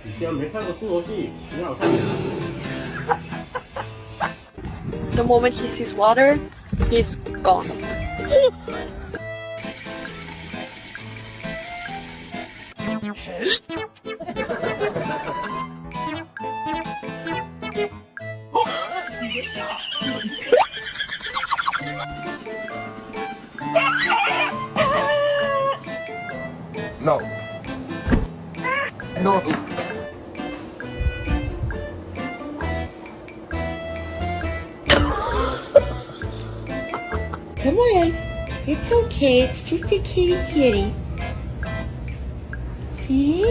以前没看过侏罗纪，挺好看的。The moment he sees water, he's gone. No. No. Come on. It's okay. It's just a kitty kitty. See?